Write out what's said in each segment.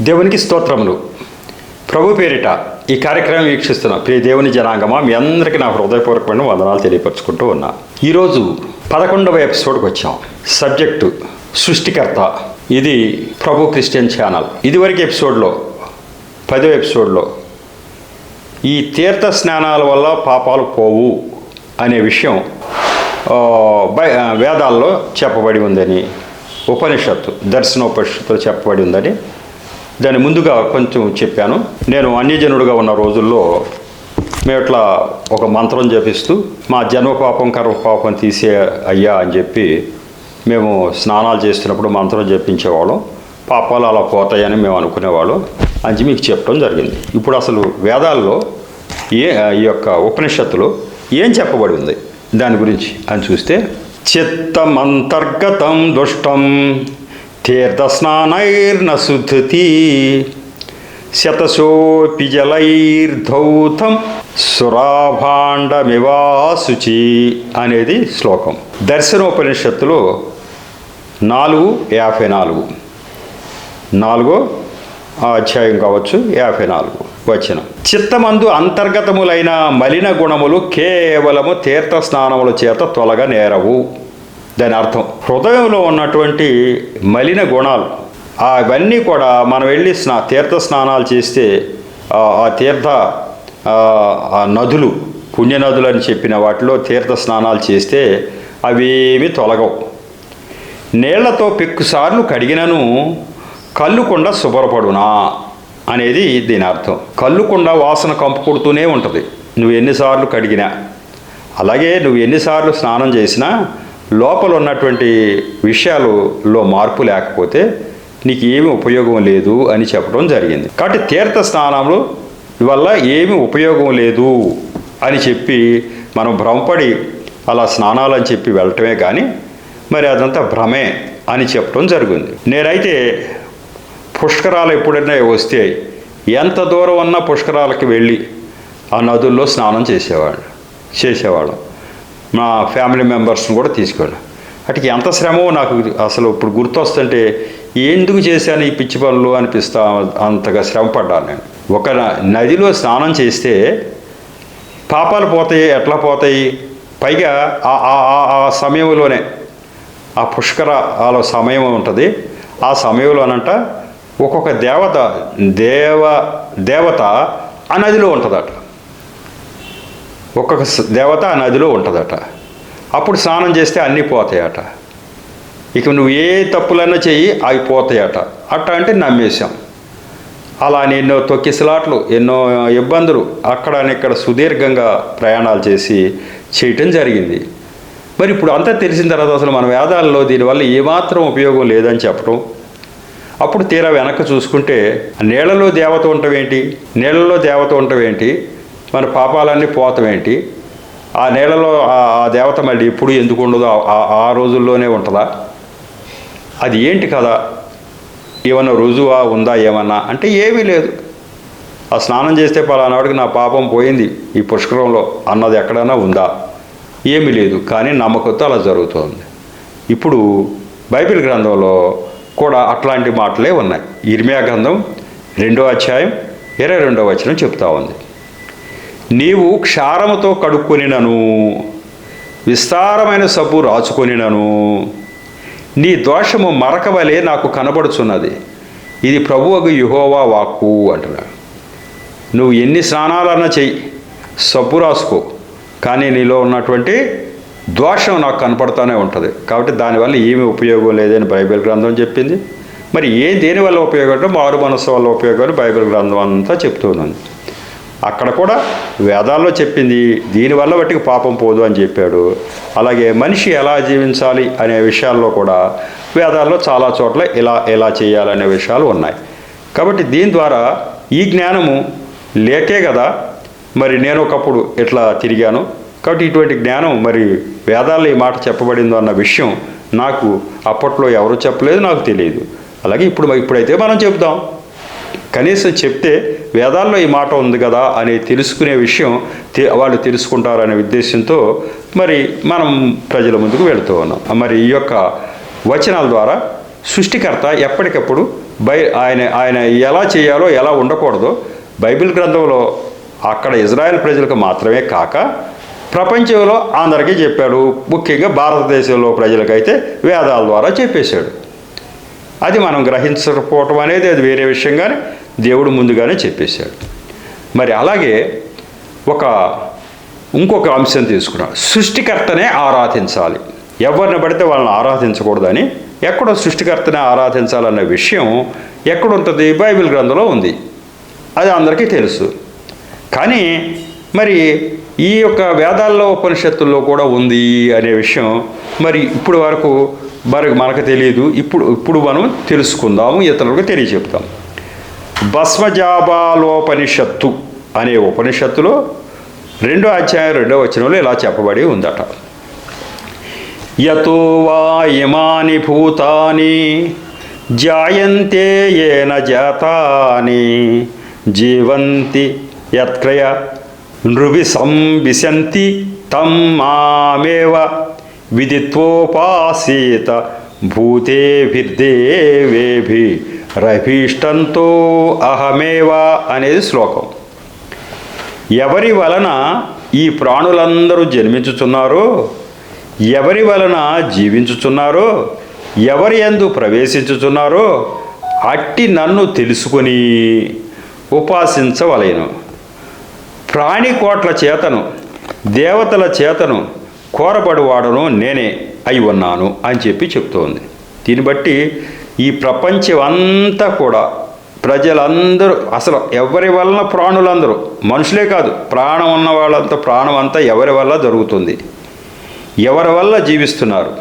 దేవునికి స్తోత్రములు. ప్రభు పేరిట ఈ కార్యక్రమం వీక్షిస్తున్న ప్రియ దేవుని జనాంగమా, మీ అందరికీ నా హృదయపూర్వకమైన వందనాలు తెలియపరుచుకుంటూ ఉన్నా. ఈరోజు 11వ ఎపిసోడ్కి వచ్చాం. సబ్జెక్టు సృష్టికర్త. ఇది ప్రభు క్రిస్టియన్ ఛానల్. ఇదివరకు ఎపిసోడ్లో 10వ ఎపిసోడ్లో ఈ తీర్థ స్నానాల వల్ల పాపాలు పోవు అనే విషయం వేదాల్లో చెప్పబడి ఉందని, ఉపనిషత్తు దర్శనోపనిషత్తులో చెప్పబడి ఉందని దాని ముందుగా కొంచెం చెప్పాను. నేను అన్యజనుడుగా ఉన్న రోజుల్లో మేము ఇట్లా ఒక మంత్రం జపిస్తూ మా జన్మ పాపం కర్మ పాపం తీసే అయ్యా అని చెప్పి మేము స్నానాలు చేస్తున్నప్పుడు మంత్రం జపించేవాళ్ళం. పాపాలు అలా పోతాయని మేము అనుకునేవాళ్ళం అని మీకు చెప్పడం జరిగింది. ఇప్పుడు అసలు వేదాల్లో ఈ యొక్క ఉపనిషత్తులో ఏం చెప్పబడి ఉంది దాని గురించి అని చూస్తే, చిత్తమంతర్గతం దుష్టం తీర్థస్నానైర్న శుద్ధతి శతశోపి జలైర్ధౌతం సురాభాండమివాశుచి అనేది శ్లోకం. దర్శనోపనిషత్తులో 4:54 4వ అధ్యాయం కావచ్చు, 54 వచనం. చిత్తమందు అంతర్గతములైన మలిన గుణములు కేవలము తీర్థ స్నానముల చేత తొలగ నేరవు. దాని అర్థం, హృదయంలో ఉన్నటువంటి మలిన గుణాలు అవన్నీ కూడా మనం వెళ్ళి తీర్థ స్నానాలు చేస్తే ఆ తీర్థ నదులు, పుణ్యనదులు అని చెప్పిన వాటిలో తీర్థ స్నానాలు చేస్తే అవేమీ తొలగవు. నీళ్లతో పెక్కుసార్లు కడిగినను కళ్ళుకుండా శుభ్రపడునా అనేది దీని అర్థం. కళ్ళుకుండా వాసన కంపు కొడుతూనే ఉంటుంది నువ్వు ఎన్నిసార్లు కడిగినా. అలాగే నువ్వు ఎన్నిసార్లు స్నానం చేసినా లోపల ఉన్నటువంటి విషయాలలో మార్పు లేకపోతే నీకు ఏమీ ఉపయోగం లేదు అని చెప్పడం జరిగింది. కాబట్టి తీర్థ స్నానములు వల్ల ఏమీ ఉపయోగం లేదు అని చెప్పి మనం భ్రమపడి అలా స్నానాలు అని చెప్పి వెళ్ళటమే కానీ మరి అదంతా భ్రమే అని చెప్పడం జరిగింది. నేనైతే పుష్కరాలు ఎప్పుడైనా వస్తే ఎంత దూరం ఉన్నా పుష్కరాలకి వెళ్ళి ఆ నదుల్లో స్నానం చేసేవాళ్ళం. మా ఫ్యామిలీ మెంబర్స్ని కూడా తీసుకెళ్ళాం. అటుకి ఎంత శ్రమో నాకు అసలు ఇప్పుడు గుర్తొస్తుంటే ఎందుకు చేశాను ఈ పిచ్చి పనులు అనిపిస్తా, అంతగా శ్రమ పడ్డాను నేను. ఒక నదిలో స్నానం చేస్తే పాపాలు పోతాయి. ఎట్లా పోతాయి? పైగా ఆ సమయంలోనే ఆ పుష్కరాల సమయం ఉంటుంది. ఆ సమయంలోనంట ఒక్కొక్క దేవత ఆ నదిలో ఉంటుందట. ఒక్కొక్క దేవత ఆ నదిలో ఉంటుందట. అప్పుడు స్నానం చేస్తే అన్నీ పోతాయట. ఇక నువ్వు ఏ తప్పులన్నా చెయ్యి అవి పోతాయట. అట్ట అంటే నమ్మేశాం. అలా ఎన్నో తొక్కిసలాట్లు, ఎన్నో ఇబ్బందులు అక్కడ సుదీర్ఘంగా ప్రయాణాలు చేసి చేయటం జరిగింది. మరి ఇప్పుడు అంతా తెలిసిన తర్వాత అసలు మన వేదాల్లో దీనివల్ల ఏమాత్రం ఉపయోగం లేదని చెప్పడం. అప్పుడు తీరా వెనక్కి చూసుకుంటే నీళ్లలో దేవత ఉండవేంటి, మన పాపాలన్నీ పోతామేంటి, ఆ నీళ్ళలో ఆ దేవత మళ్ళీ ఎప్పుడు ఎందుకు ఉండదో ఆ రోజుల్లోనే ఉంటుందా? అది ఏంటి కదా? ఏమన్నా రుజువా ఉందా ఏమన్నా అంటే ఏమీ లేదు. ఆ స్నానం చేస్తే పలానాడికి నా పాపం పోయింది ఈ పుష్కరంలో అన్నది ఎక్కడైనా ఉందా? ఏమీ లేదు. కానీ నమ్మకంతో అలా జరుగుతోంది. ఇప్పుడు బైబిల్ గ్రంథంలో కూడా అట్లాంటి మాటలే ఉన్నాయి. ఇర్మియా గ్రంథం 2వ అధ్యాయం 22వ వచనం చెప్తా ఉంది, నీవు క్షారముతో కడుక్కొనినను విస్తారమైన సబ్బు రాచుకొనినను నీ దోషము మరకవలే నాకు కనబడుచున్నది. ఇది ప్రభువగు యెహోవా వాక్కు అంటున్నాడు. నువ్వు ఎన్ని స్నానాలన్నా చెయ్యి, సబ్బు రాసుకో, కానీ నీలో ఉన్నటువంటి దోషం నాకు కనపడుతూనే ఉంటుంది. కాబట్టి దానివల్ల ఏమీ ఉపయోగం లేదని బైబిల్ గ్రంథం చెప్పింది. మరి దేనివల్ల ఉపయోగం అంటే మారు మనస్సు వల్ల ఉపయోగం బైబిల్ గ్రంథం అంతా చెప్తున్నాను. అక్కడ కూడా వేదాల్లో చెప్పింది దీనివల్ల బట్టికి పాపం పోదు అని చెప్పాడు. అలాగే మనిషి ఎలా జీవించాలి అనే విషయాల్లో కూడా వేదాల్లో చాలా చోట్ల ఎలా చేయాలనే విషయాలు ఉన్నాయి. కాబట్టి దీని ద్వారా ఈ జ్ఞానము లేకే కదా మరి నేను ఒకప్పుడు ఇట్లా తిరిగాను. కాబట్టి ఇటువంటి జ్ఞానం మరి వేదాల్లో ఈ మాట చెప్పబడిందో అన్న విషయం నాకు అప్పట్లో ఎవరు చెప్పలేదు, నాకు తెలియదు. అలాగే ఇప్పుడైతే మనం చెప్దాం. కనీసం చెప్తే వేదాల్లో ఈ మాట ఉంది కదా అని తెలుసుకునే విషయం వాళ్ళు తెలుసుకుంటారనే ఉద్దేశంతో మరి మనం ప్రజల ముందుకు వెళుతూ ఉన్నాం. మరి ఈ యొక్క వచనాల ద్వారా సృష్టికర్త ఎప్పటికప్పుడు ఆయన ఎలా చేయాలో ఎలా ఉండకూడదో బైబిల్ గ్రంథంలో అక్కడ ఇజ్రాయెల్ ప్రజలకు మాత్రమే కాక ప్రపంచంలో అందరికీ చెప్పాడు. ముఖ్యంగా భారతదేశంలో ప్రజలకైతే వేదాల ద్వారా చెప్పేశాడు. అది మనం గ్రహించకపోవటం అనేది అది వేరే విషయం, కానీ దేవుడు ముందుగానే చెప్పేశాడు. మరి అలాగే ఇంకొక అంశం తీసుకున్నాం, సృష్టికర్తనే ఆరాధించాలి, ఎవరిని పడితే వాళ్ళని ఆరాధించకూడదని. ఎక్కడో సృష్టికర్తనే ఆరాధించాలన్న విషయం ఎక్కడుంటుంది? బైబిల్ గ్రంథంలో ఉంది, అది అందరికీ తెలుసు. కానీ మరి ఈ యొక్క వేదాల్లో ఉపనిషత్తుల్లో కూడా ఉంది అనే విషయం మరి ఇప్పుడు వరకు మనకు తెలియదు. ఇప్పుడు మనం తెలుసుకుందాము, ఇతరులకు తెలియచెప్తాం. భస్మజాబాలోపనిషత్తు అనే ఉపనిషత్తులో 2వ అధ్యాయం 2వ వచనంలో ఇలా చెప్పబడి ఉందట. యతో వా ఇమాని భూతాని జాయంతే ఏన జాతాని జీవంతి యత్క్రయ నృవి సంవిశంతి తం మామేవ విదిత్వోపాసీత భూతేభిర్దేవేభి రభీష్టంతో అహమేవ అనేది శ్లోకం. ఎవరి వలన ఈ ప్రాణులందరూ జన్మించుచున్నారో, ఎవరి వలన జీవించుచున్నారో, ఎవరి యందు ప్రవేశించుచున్నారో అట్టి నన్ను తెలుసుకొని ఉపాసించవలెను. ప్రాణికోట్ల చేతను దేవతల చేతను కోరబడువాడను నేనే అయి ఉన్నాను అని చెప్తోంది. దీన్ని బట్టి ఈ ప్రపంచం అంతా కూడా ప్రజలందరూ, అసలు ఎవరి వలన ప్రాణులందరూ, మనుషులే కాదు, ప్రాణం ఉన్న వాళ్ళంతా, ప్రాణం అంతా ఎవరి వల్ల జరుగుతుంది, ఎవరి వల్ల జీవిస్తున్నారు.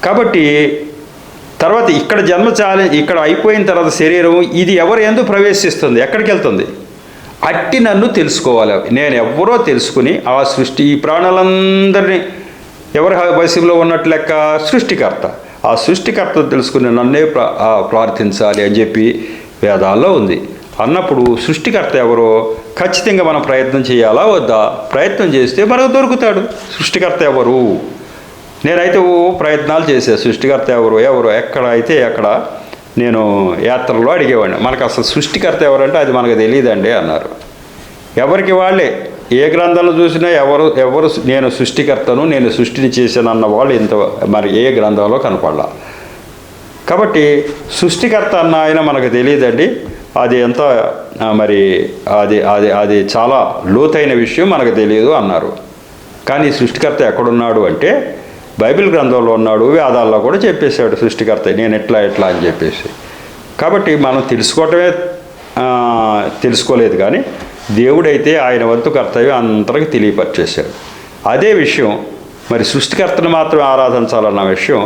కాబట్టి తర్వాత ఇక్కడ ఇక్కడ అయిపోయిన తర్వాత శరీరం ఇది ఎవరు ఎందుకు ప్రవేశిస్తుంది, ఎక్కడికి వెళ్తుంది? అట్టి నన్ను తెలుసుకోవాలి. నేను ఎవరో తెలుసుకుని ఆ ఈ ప్రాణులందరినీ ఎవరి వశంలో ఉన్నట్టు లెక్క? సృష్టికర్త. ఆ సృష్టికర్త తెలుసుకుని నన్నే ప్రార్థించాలి అని చెప్పి వేదాల్లో ఉంది. అన్నప్పుడు సృష్టికర్త ఎవరో ఖచ్చితంగా మనం ప్రయత్నం చేయాలా వద్దా? ప్రయత్నం చేస్తే మనకు దొరుకుతాడు. సృష్టికర్త ఎవరు? నేనైతే ప్రయత్నాలు చేశాను. సృష్టికర్త ఎవరు ఎక్కడ అయితే అక్కడ నేను యాత్రలో అడిగేవాడిని. మనకు అసలు సృష్టికర్త ఎవరంటే అది మనకు తెలియదండి అన్నారు. ఎవరికి వాళ్ళే ఏ గ్రంథంలో చూసినా ఎవరు నేను సృష్టికర్తను, నేను సృష్టిని చేశాను అన్న వాళ్ళు మరి ఏ గ్రంథంలో కనపడలా. కాబట్టి సృష్టికర్త అన్న ఆయన మనకు తెలియదండి. అది ఎంత మరి అది చాలా లోతైన విషయం, మనకు తెలియదు అన్నారు. కానీ సృష్టికర్త ఎక్కడున్నాడు అంటే బైబిల్ గ్రంథంలో ఉన్నాడు, వేదాల్లో కూడా చెప్పేశాడు సృష్టికర్త నేను ఎట్లా అని చెప్పేసి. కాబట్టి మనం తెలుసుకోలేదు, కానీ దేవుడైతే ఆయన వంతు కర్తవ్యం అందరికి తెలియపరిచేశాడు. అదే విషయం మరి సృష్టికర్తను మాత్రమే ఆరాధించాలన్న విషయం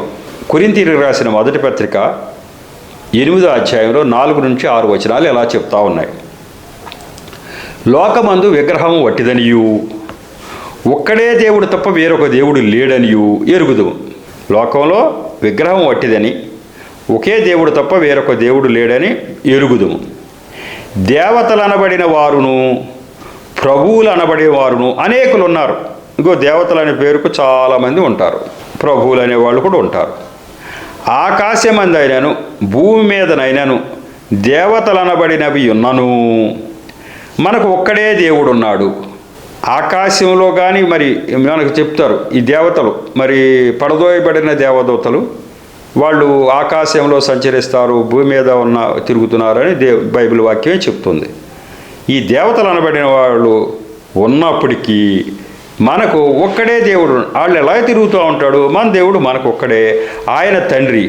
కొరింథీయులకు రాసిన మొదటి పత్రిక 8వ అధ్యాయంలో 4 నుంచి 6 వచనాలు ఎలా చెప్తా ఉన్నాయి. లోకమందు విగ్రహం వట్టిదనియు, ఒక్కడే దేవుడు తప్ప వేరొక దేవుడు లేడనియు ఎరుగుదుము. లోకంలో విగ్రహం వట్టిదని, ఒకే దేవుడు తప్ప వేరొక దేవుడు లేడని ఎరుగుదుము. దేవతలు అనబడిన వారును ప్రభువులు అనబడిన వారును అనేకులు ఉన్నారు. ఇంకో దేవతలు అనే పేరుకు చాలామంది ఉంటారు, ప్రభువులు అనేవాళ్ళు కూడా ఉంటారు. ఆకాశమంది అయినను భూమి మీదనైనను దేవతలు అనబడినవి ఉన్నను మనకు ఒక్కడే దేవుడు ఉన్నాడు. ఆకాశంలో కానీ మరి మనకు చెప్తారు ఈ దేవతలు మరి పడదోయబడిన దేవదూతలు, వాళ్ళు ఆకాశంలో సంచరిస్తారు, భూమి మీద తిరుగుతున్నారని బైబిల్ వాక్యమే చెప్తుంది. ఈ దేవతలు అనబడిన వాళ్ళు ఉన్నప్పటికీ మనకు ఒక్కడే దేవుడు. వాళ్ళు ఎలా తిరుగుతూ ఉంటాడు? మన దేవుడు మనకు ఒక్కడే, ఆయన తండ్రి,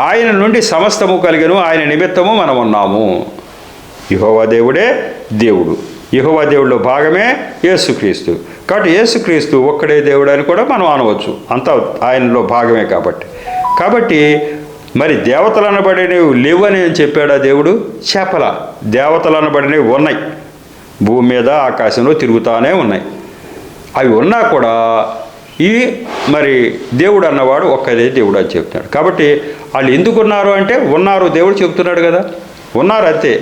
ఆయన నుండి సమస్తము కలిగను, ఆయన నిమిత్తము మనం ఉన్నాము. యెహోవా దేవుడే దేవుడు, యెహోవా దేవుడిలో భాగమే యేసుక్రీస్తు. కాబట్టి యేసుక్రీస్తు ఒక్కడే దేవుడు అని కూడా మనం అనవచ్చు, అంతా ఆయనలో భాగమే కాబట్టి మరి దేవతలు అనబడినవి లేవని చెప్పాడా దేవుడు? చెప్పల. దేవతలు అనబడినవి ఉన్నాయి, భూమి మీద ఆకాశంలో తిరుగుతానే ఉన్నాయి. అవి ఉన్నా కూడా మరి దేవుడు అన్నవాడు ఒక్కదే దేవుడు అని చెప్తున్నాడు. కాబట్టి వాళ్ళు ఎందుకు ఉన్నారు అంటే ఉన్నారు, దేవుడు చెప్తున్నాడు కదా, ఉన్నారు అంతే.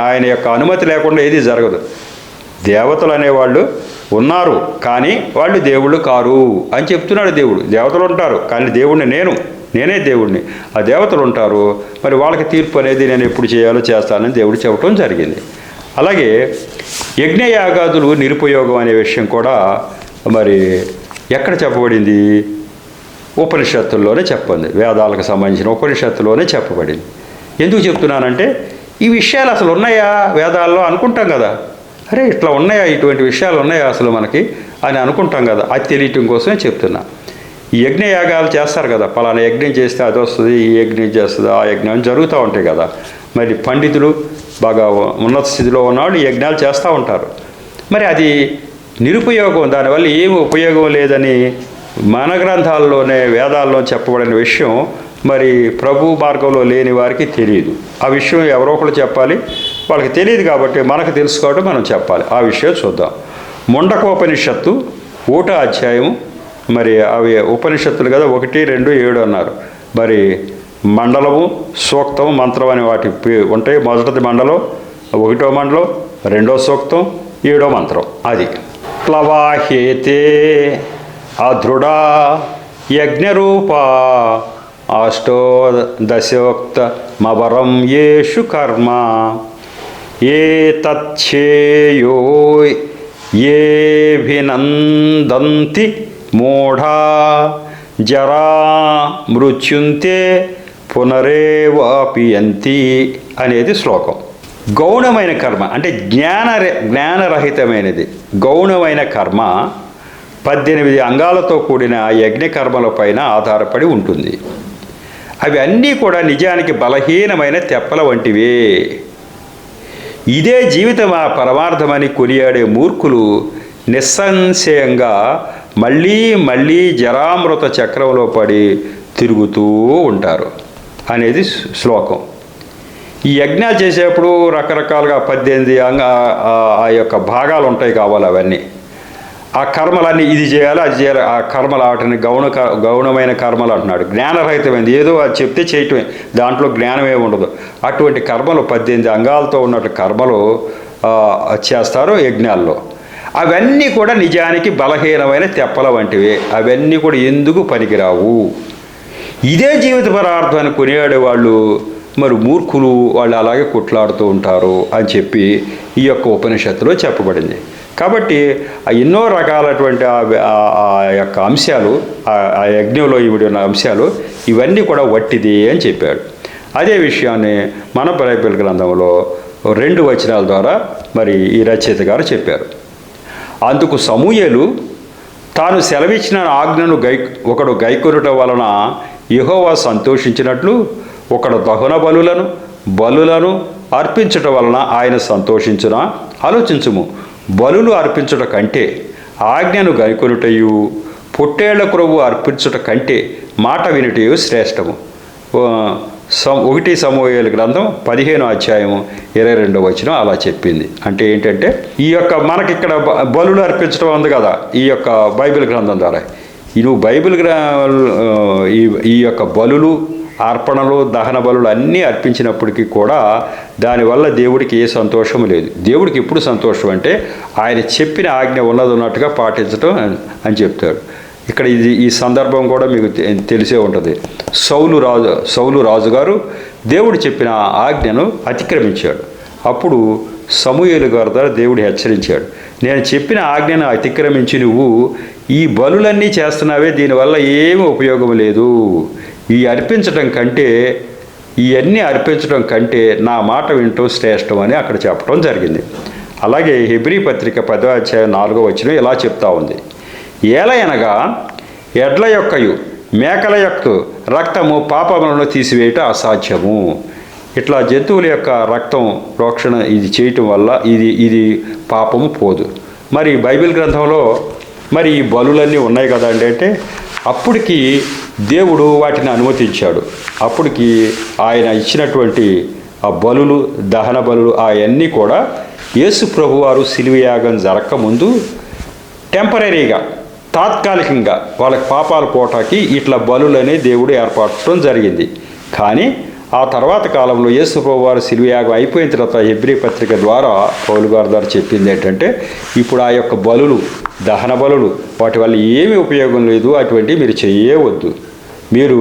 ఆయన యొక్క అనుమతి లేకుండా ఏది జరగదు. దేవతలు అనేవాళ్ళు ఉన్నారు కానీ వాళ్ళు దేవుళ్ళు కారు అని చెప్తున్నాడు దేవుడు. దేవతలు ఉంటారు కానీ దేవుడిని నేనే దేవుడిని, ఆ దేవతలు ఉంటారు, మరి వాళ్ళకి తీర్పు అనేది నేను ఎప్పుడు చేయాలో చేస్తానని దేవుడు చెప్పడం జరిగింది. అలాగే యజ్ఞయాగాదులు నిరుపయోగం అనే విషయం కూడా మరి ఎక్కడ చెప్పబడింది? ఉపనిషత్తుల్లోనే చెప్పండి, వేదాలకు సంబంధించిన ఉపనిషత్తులోనే చెప్పబడింది. ఎందుకు చెప్తున్నానంటే ఈ విషయాలు అసలు ఉన్నాయా వేదాల్లో అనుకుంటాం కదా, అరే ఇట్లా ఉన్నాయా, ఇటువంటి విషయాలు ఉన్నాయా అసలు మనకి అని అనుకుంటాం కదా, అది తెలియటం కోసమే చెప్తున్నా. ఈ యజ్ఞయాగాలు చేస్తారు కదా, పలానా యజ్ఞం చేస్తే అది వస్తుంది, ఈ యజ్ఞం చేస్తుంది, ఆ యజ్ఞం జరుగుతూ ఉంటాయి కదా. మరి పండితులు బాగా ఉన్నత స్థితిలో ఉన్నవాళ్ళు ఈ యజ్ఞాలు చేస్తూ ఉంటారు. మరి అది నిరుపయోగం, దానివల్ల ఏమి ఉపయోగం లేదని మన గ్రంథాల్లోనే వేదాల్లో చెప్పబడిన విషయం మరి ప్రభు మార్గంలో లేని వారికి తెలియదు. ఆ విషయం ఎవరో ఒకరు చెప్పాలి, వాళ్ళకి తెలియదు కాబట్టి మనకు తెలుసుకోవడం మనం చెప్పాలి. ఆ విషయం చూద్దాం. ముండకోపనిషత్తు 1వ అధ్యాయం, మరి అవి ఉపనిషత్తులు కదా, 1, 2, 7 అన్నారు. మరి మండలము, సూక్తం, మంత్రం అని వాటి ఉంటాయి. మొదటిది మండలం, 1వ మండలం, 2వ సూక్తం, 7వ మంత్రం. అది ప్లవాహేతే అధృఢ యజ్ఞరూప అష్టోదశోక్త మవరం యేషు కర్మ ఏ తచ్చేయో ఏభినందంతి మూఢా జరా మృత్యుంతే పునరేవాపియంతి అనేది శ్లోకం. గౌణమైన కర్మ అంటే జ్ఞానరహితమైనది. గౌణమైన కర్మ 18 అంగాలతో కూడిన యజ్ఞకర్మల పైన ఆధారపడి ఉంటుంది. అవి అన్నీ కూడా నిజానికి బలహీనమైన తెప్పల వంటివే. ఇదే జీవితం ఆ పరమార్థమని కొనియాడే మూర్ఖులు నిస్సంశయంగా మళ్ళీ మళ్ళీ జరామృత చక్రంలో పడి తిరుగుతూ ఉంటారు అనేది శ్లోకం. ఈ యజ్ఞాలు చేసేప్పుడు రకరకాలుగా 18 ఆ యొక్క భాగాలు ఉంటాయి కావాలి. అవన్నీ ఆ కర్మలన్నీ ఇది చేయాలి, అది చేయాలి. ఆ కర్మలు వాటిని గౌణమైన కర్మలు అంటున్నాడు. జ్ఞానరహితమైంది, ఏదో అది చెప్తే చేయటమే, దాంట్లో జ్ఞానమే ఉండదు. అటువంటి కర్మలు 18 అంగాలతో ఉన్నట్టు కర్మలు చేస్తారు యజ్ఞాల్లో. అవన్నీ కూడా నిజానికి బలహీనమైన తెప్పల వంటివే. అవన్నీ కూడా ఎందుకు పనికిరావు. ఇదే జీవిత పరార్థాన్ని కొనియాడే వాళ్ళు మరి మూర్ఖులు, వాళ్ళు అలాగే కొట్లాడుతూ ఉంటారు అని చెప్పి ఈ యొక్క ఉపనిషత్తులో చెప్పబడింది. కాబట్టి ఎన్నో రకాలటువంటి ఆ యొక్క అంశాలు, ఆ యజ్ఞంలో ఇవిడి ఉన్న అంశాలు ఇవన్నీ కూడా వట్టిది అని చెప్పాడు. అదే విషయాన్ని మన బైబిల్ గ్రంథంలో 2 వచనాల ద్వారా మరి ఈ రచయిత గారు చెప్పారు. అందుకు సమూయేలు తాను సెలవిచ్చిన ఆజ్ఞను ఒకడు గైకొనుట వలన యెహోవా సంతోషించినట్లు ఒకడు దహన బలులను అర్పించుట వలన ఆయన సంతోషించునా? ఆలోచించుము. బలులు అర్పించుట కంటే ఆజ్ఞను గైకొనుటయు పొట్టేళ్ల క్రొవ్వు అర్పించుట కంటే మాట వినుటయు శ్రేష్టము. 1 సమూయేలు గ్రంథం 15వ అధ్యాయం 22వ వచనం అలా చెప్పింది. అంటే ఏంటంటే ఈ యొక్క మనకిక్కడ బలులు అర్పించడం ఉంది కదా ఈ యొక్క బైబిల్ గ్రంథం ద్వారా. నువ్వు బైబిల్ ఈ యొక్క బలులు, అర్పణలు, దహన బలులు అన్నీ అర్పించినప్పటికీ కూడా దానివల్ల దేవుడికి ఏ సంతోషము లేదు. దేవుడికి ఎప్పుడు సంతోషం అంటే ఆయన చెప్పిన ఆజ్ఞ ఉన్నట్టుగా పాటించడం అని చెప్తాడు. ఇక్కడ ఈ సందర్భం కూడా మీకు తెలిసే ఉంటుంది. సౌలు రాజుగారు దేవుడు చెప్పిన ఆజ్ఞను అతిక్రమించాడు. అప్పుడు సమూయేలు గారి ద్వారా దేవుడు హెచ్చరించాడు, నేను చెప్పిన ఆజ్ఞను అతిక్రమించి నువ్వు ఈ బలులన్నీ చేస్తున్నావే, దీనివల్ల ఏమీ ఉపయోగం లేదు. ఇవన్నీ అర్పించడం కంటే నా మాట వింటూ శ్రేష్టం అని అక్కడ చెప్పడం జరిగింది. అలాగే హెబ్రీ పత్రిక 10వ అధ్యాయం 4వ వచనం ఇలా చెప్తా ఉంది, ఏలయనగా ఎడ్ల యొక్కయు మేకల యొక్క రక్తము పాపములను తీసివేయట అసాధ్యము. ఇట్లా జంతువుల యొక్క రక్తం ప్రోక్షణ ఇది చేయటం వల్ల ఇది పాపము పోదు. మరి బైబిల్ గ్రంథంలో మరి ఈ బలులన్నీ ఉన్నాయి కదండి. అంటే అప్పటికి దేవుడు వాటిని అనుమతించాడు. అప్పటికి ఆయన ఇచ్చినటువంటి ఆ బలులు, దహన బలులు అవన్నీ కూడా యేసు ప్రభువారు శిలువయాగం జరగకముందు టెంపరీగా, తాత్కాలికంగా వాళ్ళకి పాపాలు పోటాకి ఇట్లా బలులనే దేవుడు ఏర్పరచడం జరిగింది. కానీ ఆ తర్వాత కాలంలో యేసు ప్రభువారు శిలువయాగం అయిపోయిన తర్వాత హెబ్రీ పత్రిక ద్వారా పౌలు గారి ద్వారా చెప్పింది ఏంటంటే ఇప్పుడు ఆ యొక్క బలులు, దహన బలులు వాటి వల్ల ఏమీ ఉపయోగం లేదు, అటువంటివి మీరు చేయవద్దు. మీరు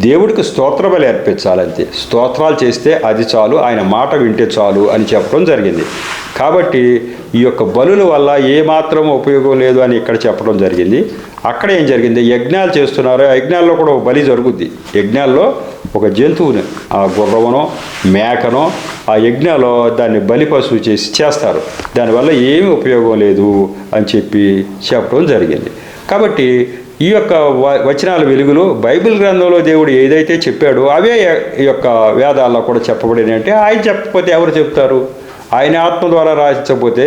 దేవుడికి స్తోత్ర బలి అర్పించాలంతే. స్తోత్రాలు చేస్తే అది చాలు, ఆయన మాట వింటే చాలు అని చెప్పడం జరిగింది. కాబట్టి ఈ యొక్క బలుల వల్ల ఏమాత్రం ఉపయోగం లేదు అని ఇక్కడ చెప్పడం జరిగింది. అక్కడ ఏం జరిగింది, యజ్ఞాలు చేస్తున్నారు, ఆ యజ్ఞాల్లో కూడా ఒక బలి జరుగుద్ది. యజ్ఞాల్లో ఒక జంతువుని, ఆ గుర్రమనో మేకనో ఆ యజ్ఞాల్లో దాన్ని బలి పశువు చేస్తారు. దానివల్ల ఏమీ ఉపయోగం లేదు అని చెప్పడం జరిగింది. కాబట్టి ఈ యొక్క వచనాల వెలుగులో బైబిల్ గ్రంథంలో దేవుడు ఏదైతే చెప్పాడో అవే ఈ యొక్క వేదాల్లో కూడా చెప్పబడినవి. అంటే ఆయన చెప్పకపోతే ఎవరు చెప్తారు? ఆయన ఆత్మ ద్వారా రాసించకపోతే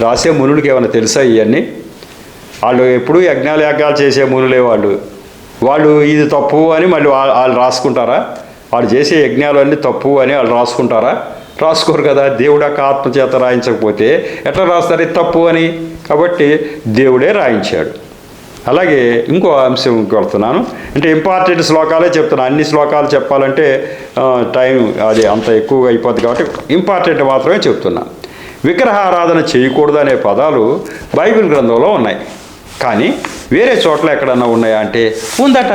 రాసే మునులకి ఏమైనా తెలుసా? ఇవన్నీ వాళ్ళు ఎప్పుడూ యజ్ఞాలు చేసే మునులే వాళ్ళు ఇది తప్పు అని మళ్ళీ వాళ్ళు రాసుకుంటారా? వాళ్ళు చేసే యజ్ఞాలు అన్నీ తప్పు అని వాళ్ళు రాసుకుంటారా? రాసుకోరు కదా. దేవుడు యొక్క ఆత్మచేత రాయించకపోతే ఎట్లా రాస్తారు ఇది తప్పు అని? కాబట్టి దేవుడే రాయించాడు. అలాగే ఇంకో అంశం కొడుతున్నాను, అంటే ఇంపార్టెంట్ శ్లోకాలే చెప్తున్నాను. అన్ని శ్లోకాలు చెప్పాలంటే టైం అది అంత ఎక్కువగా అయిపోద్ది కాబట్టి ఇంపార్టెంట్ మాత్రమే చెప్తున్నా. విగ్రహారాధన చేయకూడదు అనే పదాలు బైబిల్ గ్రంథంలో ఉన్నాయి, కానీ వేరే చోట్ల ఎక్కడన్నా ఉన్నాయా అంటే ఉందట.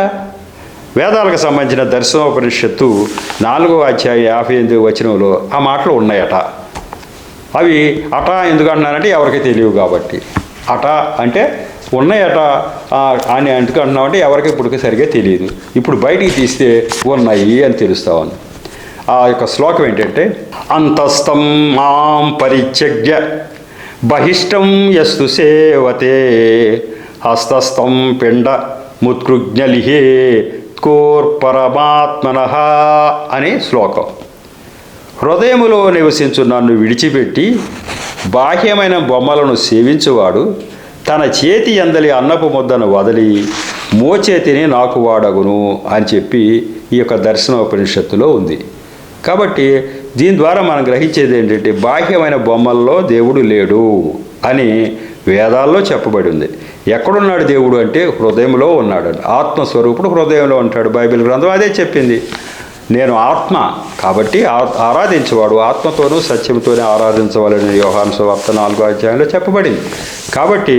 వేదాలకు సంబంధించిన దర్శనోపనిషత్తు 4వ అధ్యాయం 58వ వచనంలో ఆ మాటలు ఉన్నాయట. అవి అట ఎందుకు అంటున్నానంటే ఎవరికి తెలియవు కాబట్టి. అట అంటే ఉన్నాయట అని ఎందుకు అంటున్నామంటే ఎవరికి ఇప్పటికీ సరిగ్గా తెలియదు. ఇప్పుడు బయటికి తీస్తే ఉన్నాయి అని తెలుస్తా ఉంది. ఆ యొక్క శ్లోకం ఏంటంటే, అంతస్థం మాం పరిత్యజ్య బహిష్టం యస్తు సేవతే హస్తస్థం పిండ ముత్కృజ్ఞలిహే కోర్పరమాత్మనః అనే శ్లోకం. హృదయములో నివసించు నన్ను విడిచిపెట్టి బాహ్యమైన బొమ్మలను సేవించువాడు తన చేతి అందలి అన్నపు ముద్దను వదిలి మోచేతిని నాకు వాడగును అని చెప్పి ఈ యొక్క దర్శనోపనిషత్తులో ఉంది. కాబట్టి దీని ద్వారా మనం గ్రహించేది ఏంటంటే బాహ్యమైన బొమ్మల్లో దేవుడు లేడు అని వేదాల్లో చెప్పబడి ఉంది. ఎక్కడున్నాడు దేవుడు అంటే హృదయంలో ఉన్నాడు. ఆత్మస్వరూపుడు హృదయంలో ఉంటాడు. బైబిల్ గ్రంథం అదే చెప్పింది. నేను ఆత్మ కాబట్టి ఆరాధించేవాడు ఆత్మతోనూ సత్యంతోనే ఆరాధించవాలని యోహాను సువార్త 4వ అధ్యాయంలో చెప్పబడింది. కాబట్టి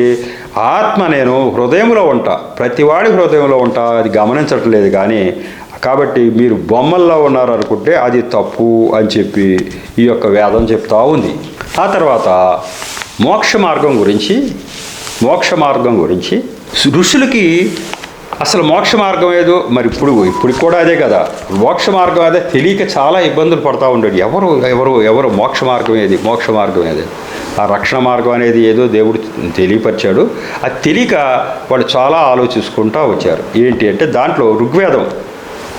ఆత్మ నేను హృదయంలో ఉంటా, ప్రతివాడి హృదయంలో ఉంటా, అది గమనించట్లేదు. కానీ కాబట్టి మీరు బొమ్మల్లో ఉన్నారు అనుకుంటే అది తప్పు అని చెప్పి ఈ యొక్క వేదం చెప్తా ఉంది. ఆ తర్వాత మోక్ష మార్గం గురించి ఋషులకి అసలు మోక్ష మార్గం ఏదో మరి ఇప్పుడు కూడా అదే కదా. మోక్ష మార్గం అదే తెలియక చాలా ఇబ్బందులు పడతా ఉండేది. ఎవరు మోక్ష మార్గం ఏది ఆ రక్షణ మార్గం అనేది ఏదో దేవుడు తెలియపరిచాడు. అది తెలియక వాళ్ళు చాలా ఆలోచించుకుంటూ వచ్చారు. ఏంటి అంటే దాంట్లో ఋగ్వేదం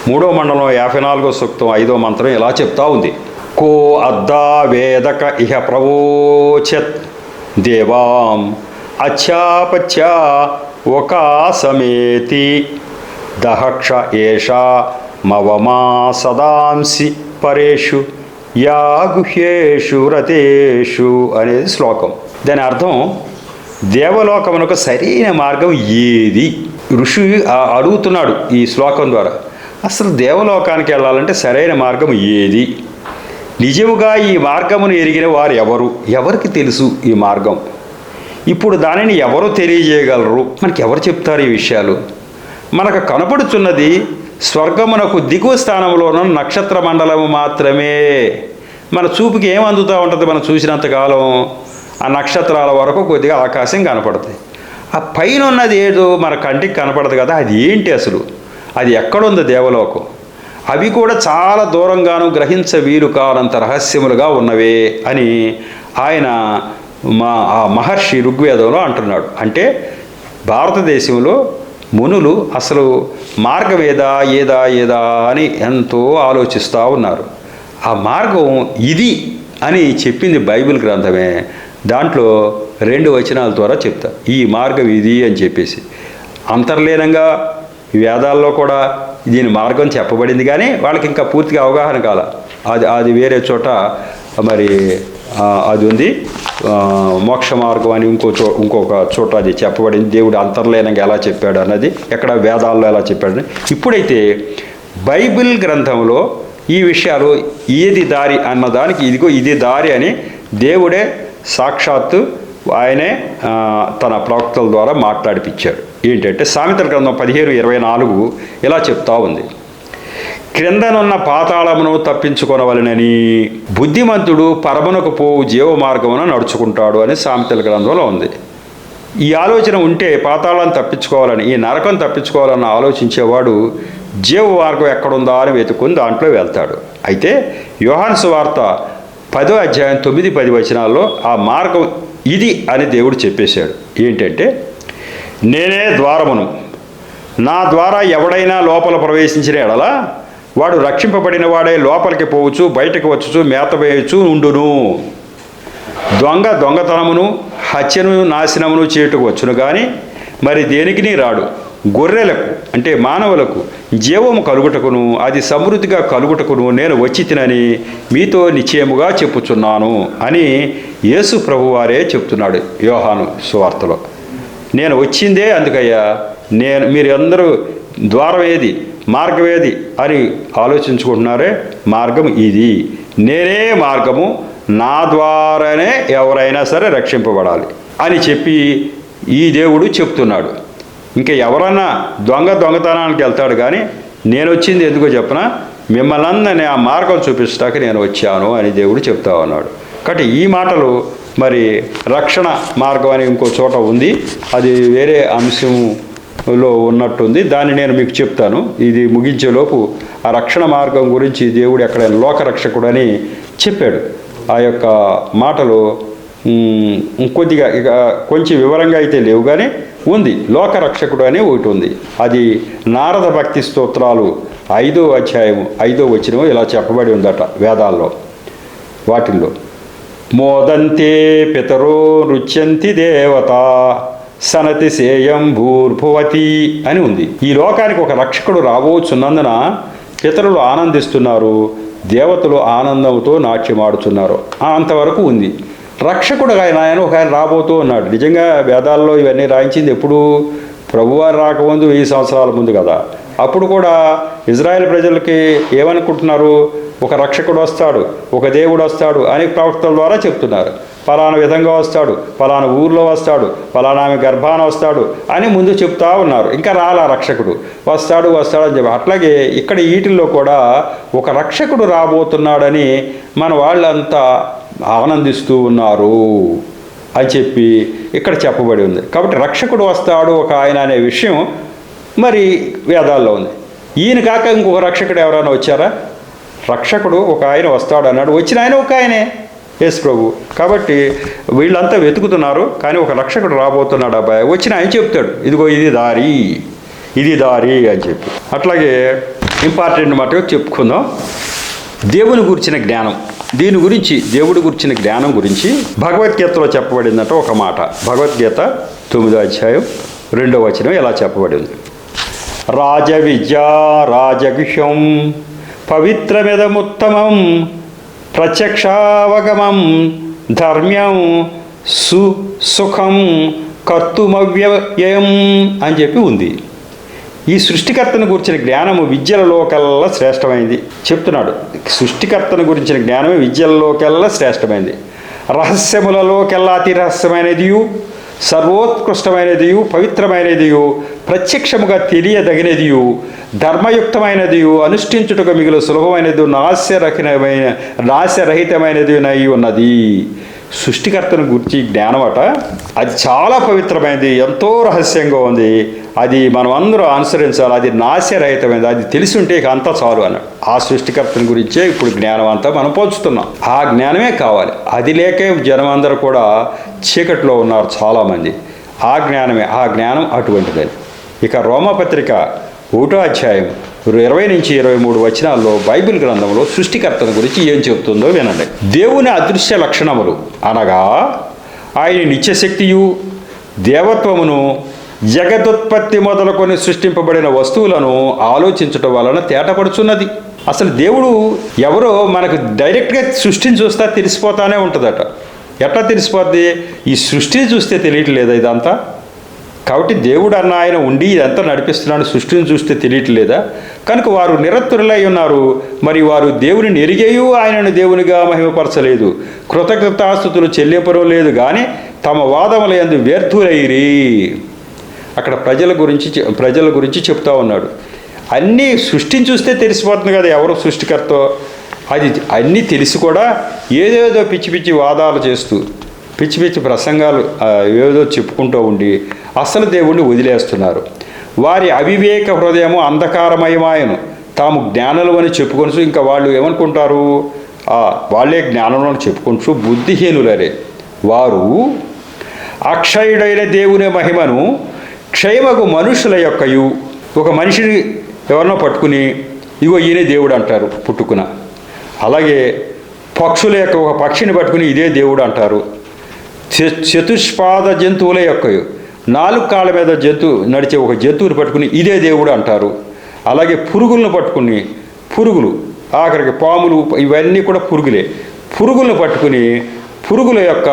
3వ మండలం 54వ సూక్తం 5వ మంత్రం ఇలా చెప్తా ఉంది. కో అద్దా వేదక ఇహ ప్రవోచత్ దేవాం అచ్చాపచ్చా ఒకా సమేతి దహక్ష ఏషా మవమా సదాంసి పరేషు యాగుహ్యేషు రతేషు అనేది శ్లోకం. దాని అర్థం దేవలోకమునకు సరైన మార్గం ఏది? ఋషి అడుగుతున్నాడు ఈ శ్లోకం ద్వారా. అసలు దేవలోకానికి వెళ్ళాలంటే సరైన మార్గం ఏది? నిజముగా ఈ మార్గమును ఎరిగిన వారు ఎవరికి తెలుసు ఈ మార్గం? ఇప్పుడు దానిని ఎవరు తెలియజేయగలరు? మనకి ఎవరు చెప్తారు ఈ విషయాలు? మనకు కనపడుతున్నది స్వర్గమునకు దిగువ స్థానంలోనూ నక్షత్ర మండలము మాత్రమే. మన చూపుకి ఏం అందుతూ ఉంటుంది? మనం చూసినంతకాలం ఆ నక్షత్రాల వరకు కొద్దిగా ఆకాశం కనపడుతుంది. ఆ పైన ఉన్నది ఏదో మన కంటికి కనపడదు కదా. అది ఏంటి అసలు? అది ఎక్కడుంది దేవలోకం? అవి కూడా చాలా దూరంగాను గ్రహించ వీలు కానంత రహస్యములుగా ఉన్నవే అని ఆయన ఆ మహర్షి ఋగ్వేదంలో అంటున్నాడు. అంటే భారతదేశంలో మునులు అసలు మార్గం ఏదా అని ఎంతో ఆలోచిస్తూ ఉన్నారు. ఆ మార్గం ఇది అని చెప్పింది బైబిల్ గ్రంథమే. దాంట్లో 2 వచనాల ద్వారా చెప్తా ఈ మార్గం ఇది అని చెప్పేసి. అంతర్లీనంగా వేదాల్లో కూడా దీని మార్గం చెప్పబడింది, కానీ వాళ్ళకి ఇంకా పూర్తిగా అవగాహన కాల. అది వేరే చోట మరి అది ఉంది. మోక్ష మార్గం అని ఇంకొక చోట అది చెప్పబడింది. దేవుడు అంతర్లీనంగా ఎలా చెప్పాడు అన్నది ఎక్కడ వేదాల్లో ఎలా చెప్పాడని. ఇప్పుడైతే బైబిల్ గ్రంథంలో ఈ విషయాలు ఏది దారి అన్నదానికి ఇదిగో ఇది దారి అని దేవుడే సాక్షాత్తు ఆయనే తన ప్రవక్తల ద్వారా మాట్లాడిపించాడు. ఏంటంటే సామెతల గ్రంథం 15:24 ఇలా చెప్తా ఉంది. క్రిందనున్న పాతాళమును తప్పించుకొనవలెనని బుద్ధిమంతుడు పరమునకు పోవు జీవ మార్గమున నడుచుకుంటాడు అని సామెతల గ్రంథంలో ఉంది. ఈ ఆలోచన ఉంటే పాతాళాన్ని తప్పించుకోవాలని, ఈ నరకం తప్పించుకోవాలని ఆలోచించేవాడు జీవ మార్గం ఎక్కడుందా అని వెతుక్కుని దాంట్లో వెళ్తాడు. అయితే యోహాను సువార్త 10వ అధ్యాయం 9-10 వచనాల్లో ఆ మార్గం ఇది అని దేవుడు చెప్పేశాడు. ఏంటంటే, నేనే ద్వారమును, నా ద్వారా ఎవడైనా లోపల ప్రవేశించిన ఎడల వాడు రక్షింపబడిన వాడే లోపలికి పోవచ్చు, బయటకు వచ్చుచు మేత వేయచ్చు ఉండును. దొంగతనమును హత్యను నాశనమును చేటుకు వచ్చును కానీ మరి దేనికి రాడు. గొర్రెలకు అంటే మానవులకు జీవము కలుగుటకును అది సమృద్ధిగా కలుగుటకును నేను వచ్చి తినని మీతో నిశ్చయముగా చెప్పుచున్నాను అని యేసు ప్రభువారే చెప్తున్నాడు యోహాను సువార్తలో. నేను వచ్చిందే అందుకయ్యా, మీరు అందరూ ద్వారం ఏది, మార్గం ఏది అని ఆలోచించుకుంటున్నారే. మార్గం ఇది, నేనే మార్గము, నా ద్వారానే ఎవరైనా సరే రక్షింపబడాలి అని చెప్పి ఈ దేవుడు చెప్తున్నాడు. ఇంకా ఎవరన్నా దొంగతనానికి వెళ్తాడు కానీ నేను వచ్చింది ఎందుకో చెప్పనా, మిమ్మల్ని అందరినీ ఆ మార్గం చూపించడానికి నేను వచ్చాను అని దేవుడు చెప్తా ఉన్నాడు. కాబట్టి ఈ మాటలు మరి రక్షణ మార్గం అని ఇంకో చోట ఉంది, అది వేరే అంశంలో ఉన్నట్టుంది, దాన్ని నేను మీకు చెప్తాను. ఇది ముగించేలోపు ఆ రక్షణ మార్గం గురించి దేవుడు ఎక్కడైనా లోకరక్షకుడు అని చెప్పాడు. ఆ యొక్క మాటలు కొద్దిగా ఇక కొంచెం వివరంగా అయితే లేవు కానీ ఉంది. లోకరక్షకుడు అనే ఒకటి ఉంది. అది నారద భక్తి స్తోత్రాలు 5వ అధ్యాయము 5వ వచనం ఇలా చెప్పబడి ఉందట వేదాల్లో. వాటిల్లో మోదంతే పితరో నృత్యంతి దేవత సనతి సేయం భూర్భువతి అని ఉంది. ఈ లోకానికి ఒక రక్షకుడు రాబోచున్నందున పితరులు ఆనందిస్తున్నారు, దేవతలు ఆనందంతో నాట్యమాడుతున్నారు. అంతవరకు ఉంది. రక్షకుడు ఆయన ఒక ఆయన రాబోతూ ఉన్నాడు. నిజంగా వేదాల్లో ఇవన్నీ రాయించింది ఎప్పుడు? ప్రభువారు రాకముందు 1000 సంవత్సరాల ముందు కదా. అప్పుడు కూడా ఇజ్రాయెల్ ప్రజలకి ఏమనుకుంటున్నారు? ఒక రక్షకుడు వస్తాడు, ఒక దేవుడు వస్తాడు అని ప్రవక్తల ద్వారా చెప్తున్నారు. ఫలానా విధంగా వస్తాడు, ఫలానా ఊర్లో వస్తాడు, ఫలానా ఆమె గర్భాన వస్తాడు అని ముందు చెప్తా ఉన్నారు. ఇంకా రాలా రక్షకుడు, వస్తాడు అని చెప్పి. అట్లాగే ఇక్కడ వీటిల్లో కూడా ఒక రక్షకుడు రాబోతున్నాడని మన వాళ్ళంతా ఆనందిస్తూ ఉన్నారు అని చెప్పి ఇక్కడ చెప్పబడి ఉంది. కాబట్టి రక్షకుడు వస్తాడు ఒక ఆయన అనే విషయం మరి వేదాల్లో ఉంది. ఈయన కాక ఇంకొక రక్షకుడు ఎవరైనా వచ్చారా? రక్షకుడు ఒక ఆయన వస్తాడు అన్నాడు, వచ్చిన ఆయన ఒక ఆయనే, యేసు ప్రభు. కాబట్టి వీళ్ళంతా వెతుకుతున్నారు, కానీ ఒక రక్షకుడు రాబోతున్నాడు అబ్బాయి. వచ్చిన ఆయన చెప్తాడు, ఇదిగో ఇది దారి అని చెప్పి. అట్లాగే ఇంపార్టెంట్ మాటగా చెప్పుకుందాం, దేవుని గురించిన జ్ఞానం. దీని గురించి, దేవుడి గురించిన జ్ఞానం గురించి భగవద్గీతలో చెప్పబడిందంట ఒక మాట. భగవద్గీత 9వ అధ్యాయం 2వ వచనం ఇలా చెప్పబడి ఉంది. రాజ విద్యా రాజగుహ్యం పవిత్రమిదముత్తమం ప్రత్యక్షావగమం ధర్మ్యం సుఖం కర్తుమవ్యయం అని చెప్పి ఉంది. ఈ సృష్టికర్తను గురించిన జ్ఞానము విద్యలలోకెల్లా శ్రేష్టమైంది చెప్తున్నాడు. సృష్టికర్తను గురించిన జ్ఞానమే విద్యలలోకెల్లా శ్రేష్టమైంది. రహస్యములలోకెల్లా అతి రహస్యమైనదియు సర్వోత్కృష్టమైనదియు పవిత్రమైనదియు ప్రత్యక్షముగా తెలియదగినదియు ధర్మయుక్తమైనదియు అనుష్ఠించుటకు మిగులు సులభమైనది నాశరహితమైనది అయి ఉన్నది. సృష్టికర్తను గురించి జ్ఞానం అట, అది చాలా పవిత్రమైనది, ఎంతో రహస్యంగా ఉంది, అది మనం అందరూ అనుసరించాలి, అది నాశరహితమైనది, అది తెలిసి ఉంటే ఇక అంతా చాలు అన్నాడు. ఆ సృష్టికర్తని గురించే ఇప్పుడు జ్ఞానం అంతా మనం పంచుతున్నాం. ఆ జ్ఞానమే కావాలి. అది లేకే జనం అందరూ కూడా చీకట్లో ఉన్నారు చాలామంది. ఆ జ్ఞానం అటువంటిదని. ఇక రోమపత్రిక 1వ అధ్యాయం 20-23 వచనాల్లో బైబిల్ గ్రంథంలో సృష్టికర్తను గురించి ఏం చెప్తుందో వినండి. దేవుని అదృశ్య లక్షణములు అనగా ఆయన నిత్యశక్తియు దేవత్వమును జగదుత్పత్తి మొదలుకొని సృష్టింపబడిన వస్తువులను ఆలోచించటం వలన తేటపడుచున్నది. అసలు దేవుడు ఎవరో మనకు డైరెక్ట్గా సృష్టిని చూస్తా తెలిసిపోతానే ఉంటుందట. ఎట్లా తెలిసిపోద్ది? ఈ సృష్టిని చూస్తే తెలియట్లేదా ఇదంతా? కాబట్టి దేవుడు అన్న ఆయన ఉండి ఇదంతా నడిపిస్తున్నాడు, సృష్టిని చూస్తే తెలియట్లేదా? కనుక వారు నిరత్తురులై ఉన్నారు. మరి వారు దేవుని ఎరిగేయు ఆయనను దేవునిగా మహిమపరచలేదు, కృతజ్ఞతాస్తుతులు చెల్లింపడం లేదు, కానీ తమ వాదముల యందు వ్యర్థులైరి. అక్కడ ప్రజల గురించి చెప్తా ఉన్నాడు. అన్నీ సృష్టిని చూస్తే తెలిసిపోతుంది కదా ఎవరు సృష్టికర్తో. అది అన్నీ తెలిసి కూడా ఏదేదో పిచ్చి పిచ్చి వాదాలు చేస్తూ పిచ్చి పిచ్చి ప్రసంగాలు ఏదో చెప్పుకుంటూ ఉండి అసలు దేవుణ్ణి వదిలేస్తున్నారు. వారి అవివేక హృదయము అంధకారమయమాయను, తాము జ్ఞానులు అని చెప్పుకొనుచు ఇంకా వాళ్ళు ఏమనుకుంటారు, వాళ్ళే జ్ఞానంలో చెప్పుకొనుచు బుద్ధిహీనులరే. వారు అక్షయుడైన దేవుని మహిమను క్షయమగు మనుషుల యొక్కయు, ఒక మనిషిని ఎవరినో పట్టుకుని ఇగో ఈయనే దేవుడు అంటారు పుట్టుకున. అలాగే పక్షుల యొక్క ఒక పక్షిని పట్టుకుని ఇదే దేవుడు అంటారు. చతుష్పాద జంతువుల యొక్కయు, 4 కాళ్ళ మీద నడిచే ఒక జంతువుని పట్టుకుని ఇదే దేవుడు అంటారు. అలాగే పురుగులను పట్టుకుని ఆఖరికి పాములు ఇవన్నీ కూడా పురుగులే. పురుగులను పట్టుకుని పురుగుల యొక్క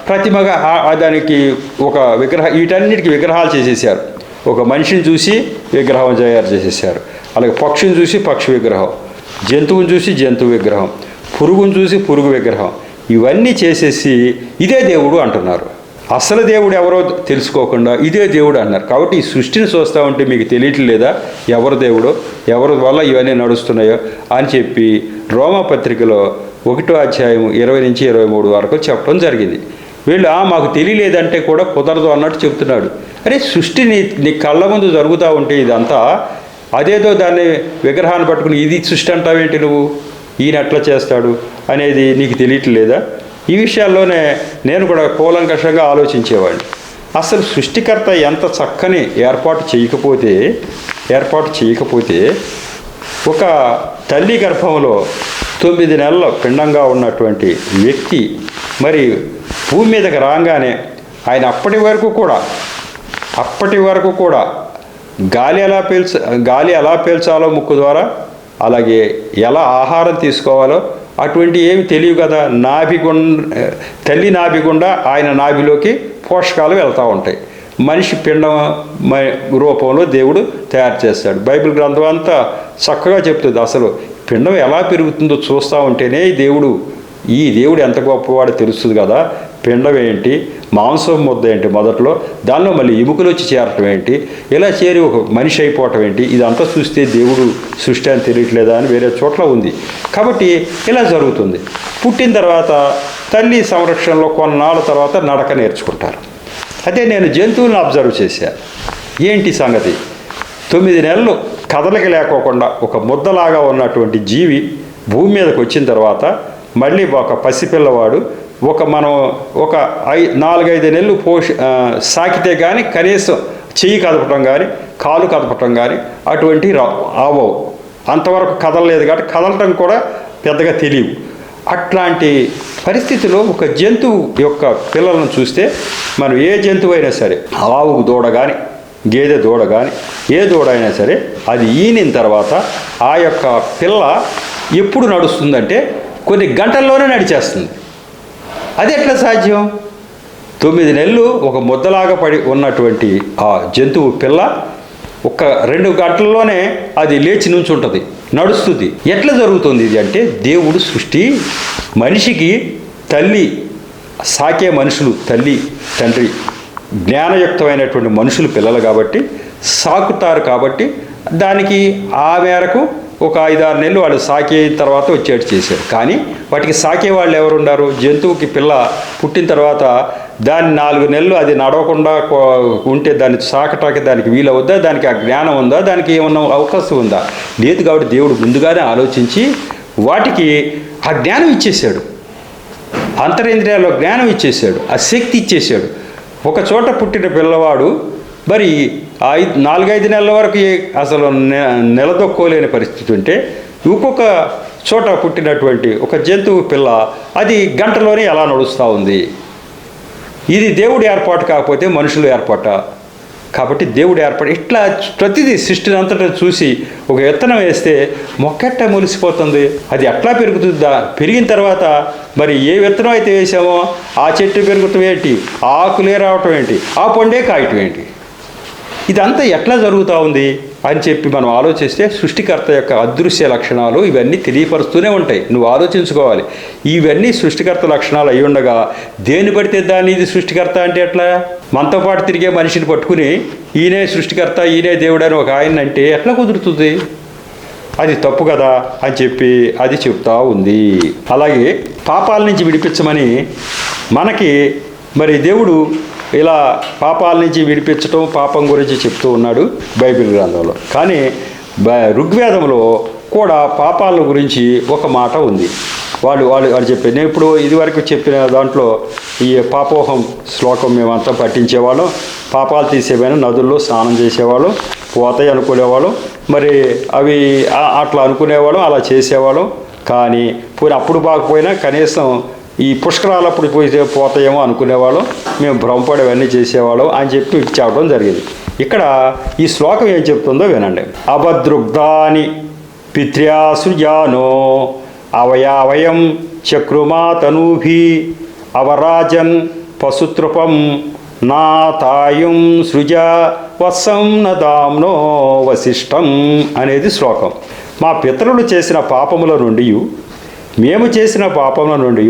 ప్రతిమగా దానికి ఒక వీటన్నిటికీ విగ్రహాలు చేసేసారు. ఒక మనిషిని చూసి విగ్రహం తయారు చేసేసారు. అలాగే పక్షిని చూసి పక్షి విగ్రహం, జంతువుని చూసి జంతువు విగ్రహం, పురుగుని చూసి పురుగు విగ్రహం, ఇవన్నీ చేసేసి ఇదే దేవుడు అంటున్నారు. అసలు దేవుడు ఎవరో తెలుసుకోకుండా ఇదే దేవుడు అన్నారు. కాబట్టి ఈ సృష్టిని చూస్తూ ఉంటే మీకు తెలియట్లేదా ఎవరు దేవుడో, ఎవరి వల్ల ఇవన్నీ నడుస్తున్నాయో అని చెప్పి రోమాపత్రికలో 1వ అధ్యాయం 20 నుంచి 23 వరకు చెప్పడం జరిగింది. వీళ్ళు మాకు తెలియలేదంటే కూడా కుదరదు అన్నట్టు చెప్తున్నాడు. అరే సృష్టిని నీ కళ్ళ ముందు జరుగుతూ ఉంటే ఇదంతా అదేదో దాన్ని విగ్రహాన్ని పట్టుకుని ఇది సృష్టి అంటావేంటి నువ్వు, ఈయన ఎట్లా చేస్తాడు అనేది నీకు తెలియట్లేదా? ఈ విషయాల్లోనే నేను కూడా కూలంకషంగా ఆలోచించేవాడిని. అసలు సృష్టికర్త ఎంత చక్కని ఏర్పాటు చేయకపోతే ఒక తల్లి గర్భంలో 9 నెలల పిండంగా ఉన్నటువంటి వ్యక్తి మరి భూమి మీదకి రాగానే ఆయన అప్పటి వరకు కూడా గాలి ఎలా పీల్చాలో ముక్కు ద్వారా, అలాగే ఎలా ఆహారం తీసుకోవాలో అటువంటి ఏమి తెలియదు కదా. తల్లి నాభి గుండా ఆయన నాభిలోకి పోషకాలు వెళ్తూ ఉంటాయి. మనిషి పిండం రూపంలో దేవుడు తయారు చేస్తాడు. బైబిల్ గ్రంథం అంతా చక్కగా చెప్తుంది. అసలు పిండం ఎలా పెరుగుతుందో చూస్తూ ఉంటేనే ఈ దేవుడు ఎంత గొప్పవాడో తెలుస్తుంది కదా. పిండం ఏంటి, మాంసం ముద్ద ఏంటి మొదట్లో, దానిలో మళ్ళీ ఎముకలు వచ్చి చేరటం ఏంటి, ఇలా చేరి ఒక మనిషి అయిపోవటం ఏంటి, ఇదంతా చూస్తే దేవుడు సృష్టి అని తెలియట్లేదా అని వేరే చోట్ల ఉంది. కాబట్టి ఇలా జరుగుతుంది. పుట్టిన తర్వాత తల్లి సంరక్షణలో కొన్నాళ్ళ తర్వాత నడక నేర్చుకుంటారు. అదే నేను జంతువులను అబ్జర్వ్ చేశాను. ఏంటి సంగతి, 9 నెలలు కదలిక లేకోకుండా ఒక ముద్దలాగా ఉన్నటువంటి జీవి భూమి మీదకి వచ్చిన తర్వాత మళ్ళీ ఒక పసిపిల్లవాడు మనం ఒక 4-5 నెలలు సాకితే కానీ కనీసం చెయ్యి కదపటం కానీ కాలు కదపటం కానీ అటువంటి ఆవవు. అంతవరకు కదలలేదు కాబట్టి కదలటం కూడా పెద్దగా తెలియవు. అట్లాంటి పరిస్థితిలో ఒక జంతువు యొక్క పిల్లలను చూస్తే మనం ఏ జంతువు అయినా సరే, ఆవు దూడ కానీ గేదె దూడ కానీ ఏ దూడ అయినా సరే అది ఈనిన తర్వాత ఆ యొక్క పిల్ల ఎప్పుడు నడుస్తుందంటే కొన్ని గంటల్లోనే నడిచేస్తుంది. అది ఎట్లా సాధ్యం? 9 నెలలు ఒక ముద్దలాగా పడి ఉన్నటువంటి ఆ జంతువు పిల్ల 1-2 గంటల్లోనే అది లేచి నుంచుంటుంది, నడుస్తుంది. ఎట్లా జరుగుతుంది ఇది అంటే దేవుడు సృష్టి. మనిషికి తల్లి సాకే మనుషులు, తల్లి తండ్రి జ్ఞానయుక్తమైనటువంటి మనుషులు పిల్లలు కాబట్టి సాకుతారు. కాబట్టి దానికి ఆ మేరకు ఒక 5-6 నెలలు వాళ్ళు సాకే తర్వాత వచ్చేట్టు చేశారు. కానీ వాటికి సాకే వాళ్ళు ఎవరు ఉన్నారు? జంతువుకి పిల్ల పుట్టిన తర్వాత దాన్ని 4 నెలలు అది నడవకుండా ఉంటే దాన్ని సాకటానికి దానికి వీలవుద్దా? దానికి ఆ జ్ఞానం ఉందా? దానికి ఏమన్నా అవకాశం ఉందా? లేదు. కాబట్టి దేవుడు ముందుగానే ఆలోచించి వాటికి ఆ జ్ఞానం ఇచ్చేశాడు, అంతరేంద్రియాల్లో జ్ఞానం ఇచ్చేశాడు, ఆ శక్తి ఇచ్చేశాడు. ఒక చోట పుట్టిన పిల్లవాడు మరి 4-5 నెలల వరకు అసలు నిలదొక్కోలేని పరిస్థితి ఉంటే ఇంకొక చోట పుట్టినటువంటి ఒక జంతువు పిల్ల అది గంటలోనే ఎలా నడుస్తూ ఉంది. ఇది దేవుడి ఏర్పాటు కాకపోతే మనుషుల ఏర్పాట. కాబట్టి దేవుడి ఏర్పాటు ఇట్లా ప్రతిదీ సృష్టిని అంతటా చూసి ఒక విత్తనం వేస్తే మొక్కెట్ట మొలిసిపోతుంది, అది ఎట్లా పెరుగుతుందా? పెరిగిన తర్వాత మరి ఏ విత్తనం అయితే వేసామో ఆ చెట్టు పెరుగుతాం ఏంటి, ఆకులే రావటం ఏంటి, ఆ పండే కాయటం ఏంటి, ఇదంతా ఎట్లా జరుగుతూ ఉంది అని చెప్పి మనం ఆలోచిస్తే సృష్టికర్త యొక్క అదృశ్య లక్షణాలు ఇవన్నీ తెలియపరుస్తూనే ఉంటాయి. నువ్వు ఆలోచించుకోవాలి. ఇవన్నీ సృష్టికర్త లక్షణాలు అయి ఉండగా దేన్ని పడితే దాన్ని ఇది సృష్టికర్త అంటే ఎట్లా? మనతో పాటు తిరిగే మనిషిని పట్టుకుని ఈయనే సృష్టికర్త ఈయనే దేవుడు అని ఒక ఆయన అంటే ఎట్లా కుదురుతుంది? అది తప్పు కదా అని చెప్పి అది చెప్తా ఉంది. అలాగే పాపాల నుంచి విడిపించమని మనకి మరి దేవుడు ఇలా పాపాల నుంచి విడిపించటం పాపం గురించి చెప్తూ ఉన్నాడు బైబిల్ గ్రంథంలో. కానీ ఋగ్వేదంలో కూడా పాపాల గురించి ఒక మాట ఉంది. వాళ్ళు చెప్పారు. నేను ఇప్పుడు ఇదివరకు చెప్పిన దాంట్లో ఈ పాపోహం శ్లోకం మేమంతా పట్టించేవాళ్ళం. పాపాలు తీసేవైనా నదుల్లో స్నానం చేసేవాళ్ళం, పోతాయి అనుకునేవాళ్ళం. మరి అవి అట్లా అనుకునేవాళ్ళం, అలా చేసేవాళ్ళం. కానీ అప్పుడు బాగపోయినా కనీసం ఈ పుష్కరాలప్పుడు పోతాయేమో అనుకునేవాళ్ళం. మేము భ్రమపడేవన్నీ చేసేవాళ్ళం అని చెప్పి చెప్పడం జరిగింది. ఇక్కడ ఈ శ్లోకం ఏం చెప్తుందో వినండి. అభద్రుగ్ధాని పిత్ర్యాసృజానో అవయావయం చక్రుమాతనూభి అవరాజన్ పశుతృపం నా తాయుం సృజ వత్సం నదాంనో వశిష్టం అనేది శ్లోకం. మా పితరులు చేసిన పాపముల నుండి మేము చేసిన పాపముల నుండి